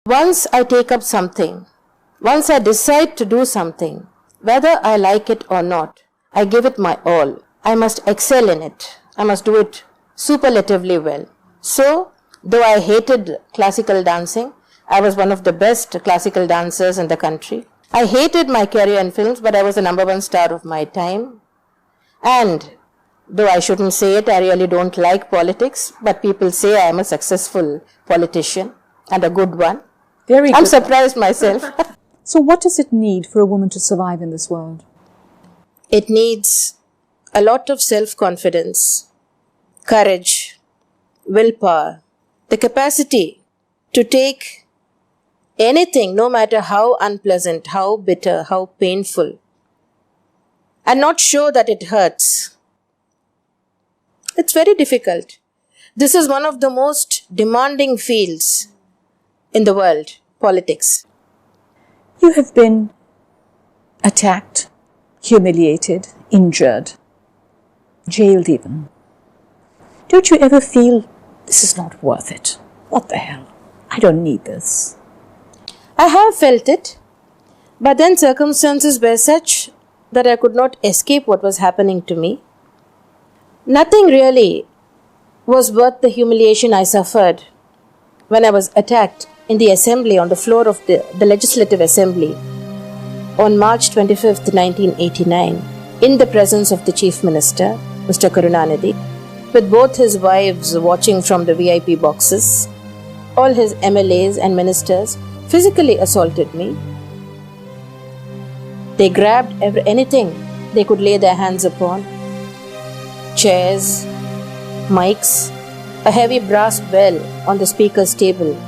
Once I take up something, once I decide to do something, whether I like it or not, I give it my all. I must excel in it. I must do it superlatively well. So, though I hated classical dancing, I was one of the best classical dancers in the country. I hated my career in films, but I was the number one star of my time. And though I shouldn't say it, I really don't like politics, but people say I am a successful politician and a good one. Very good. I'm surprised myself. So what does it need for a woman to survive in this world? It needs a lot of self-confidence, courage, willpower, the capacity to take anything, no matter how unpleasant, how bitter, how painful, and not show that it hurts. It's very difficult. This is one of the most demanding fields in the world, politics. You have been attacked, humiliated, injured, jailed even. Don't you ever feel, this is not worth it? What the hell? I don't need this. I have felt it, but then circumstances were such that I could not escape what was happening to me. Nothing really was worth the humiliation I suffered when I was attacked in the assembly, on the floor of the Legislative Assembly on March 25th, 1989, in the presence of the Chief Minister, Mr. Karunanidhi, with both his wives watching from the VIP boxes. All his MLAs and ministers physically assaulted me. They grabbed anything they could lay their hands upon. Chairs, mics, a heavy brass bell on the speaker's table.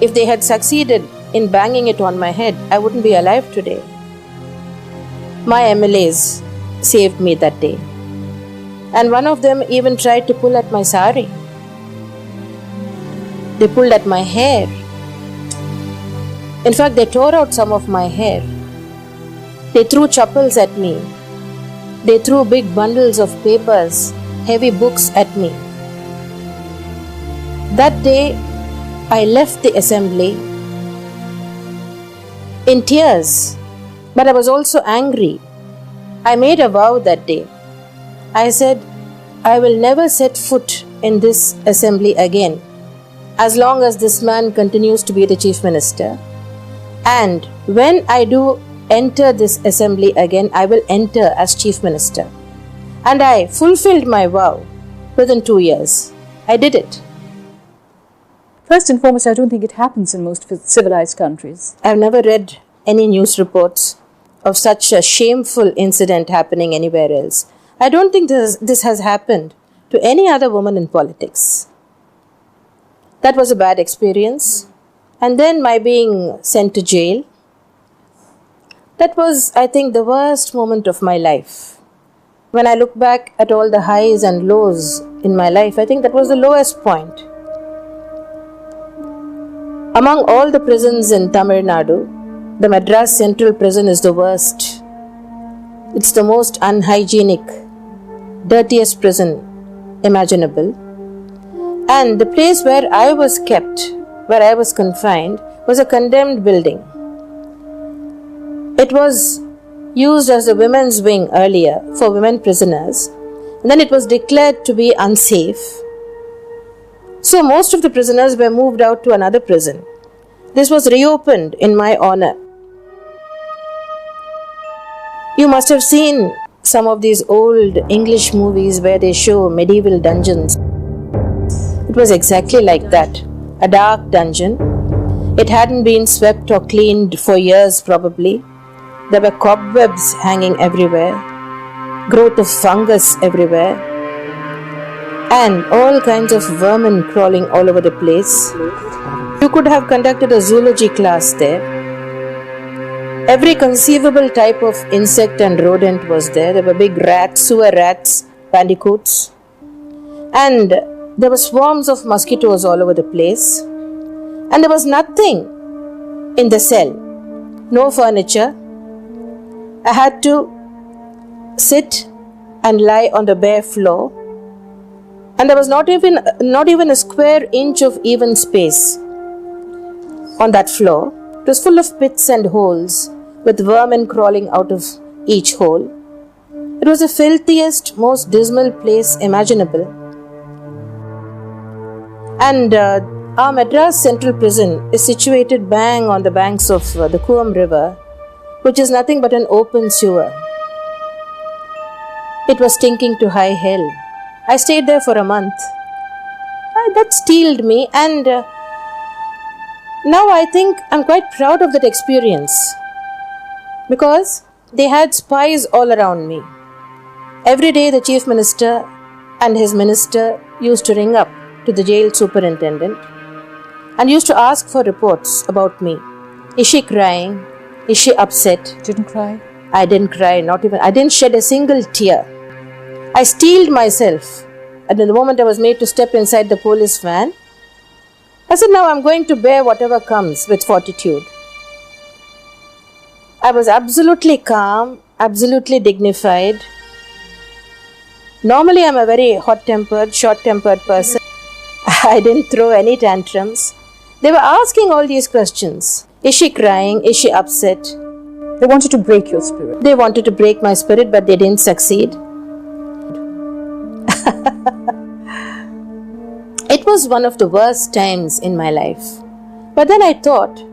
If they had succeeded in banging it on my head, I wouldn't be alive today. My MLAs saved me that day. And one of them even tried to pull at my sari. They pulled at my hair. In fact, they tore out some of my hair. They threw chappals at me. They threw big bundles of papers, heavy books at me. That day, I left the assembly in tears, but I was also angry. I made a vow that day. I said, I will never set foot in this assembly again as long as this man continues to be the Chief Minister. And when I do enter this assembly again, I will enter as Chief Minister. And I fulfilled my vow within 2 years. I did it. First and foremost, I don't think it happens in most civilized countries. I've never read any news reports of such a shameful incident happening anywhere else. I don't think this has happened to any other woman in politics. That was a bad experience. And then my being sent to jail. That was, I think, the worst moment of my life. When I look back at all the highs and lows in my life, I think that was the lowest point. Among all the prisons in Tamil Nadu, the Madras Central Prison is the worst. It's the most unhygienic, dirtiest prison imaginable. And the place where I was kept, where I was confined, was a condemned building. It was used as a women's wing earlier for women prisoners, and then it was declared to be unsafe. So most of the prisoners were moved out to another prison. This was reopened in my honor. You must have seen some of these old English movies where they show medieval dungeons. It was exactly like that, a dark dungeon. It hadn't been swept or cleaned for years probably. There were cobwebs hanging everywhere, growth of fungus everywhere, and all kinds of vermin crawling all over the place. You could have conducted a zoology class there. Every conceivable type of insect and rodent was there. There were big rats, sewer rats, bandicoots. And there were swarms of mosquitoes all over the place. And there was nothing in the cell. No furniture. I had to sit and lie on the bare floor. And there was not even a square inch of even space. on that floor. It was full of pits and holes, with vermin crawling out of each hole. It was the filthiest, most dismal place imaginable. And our Madras Central Prison is situated bang on the banks of the Coombe River, which is nothing but an open sewer. It was stinking to high hell. I stayed there for a month. That steeled me, and now I think I'm quite proud of that experience, because they had spies all around me. Every day the Chief Minister and his minister used to ring up to the jail superintendent and used to ask for reports about me. Is she crying? Is she upset? Didn't cry? I didn't cry, not even. I didn't shed a single tear. I steeled myself. And in the moment I was made to step inside the police van, I said, now I'm going to bear whatever comes with fortitude. I was absolutely calm, absolutely dignified. Normally I'm a very hot-tempered, short-tempered person. I didn't throw any tantrums. They were asking all these questions. Is she crying? Is she upset? They wanted to break your spirit. They wanted to break my spirit, but they didn't succeed. It was one of the worst times in my life. But then I thought,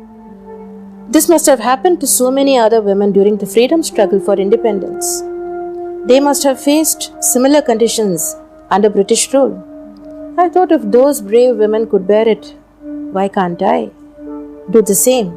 this must have happened to so many other women during the freedom struggle for independence. They must have faced similar conditions under British rule. I thought, if those brave women could bear it, why can't I do the same?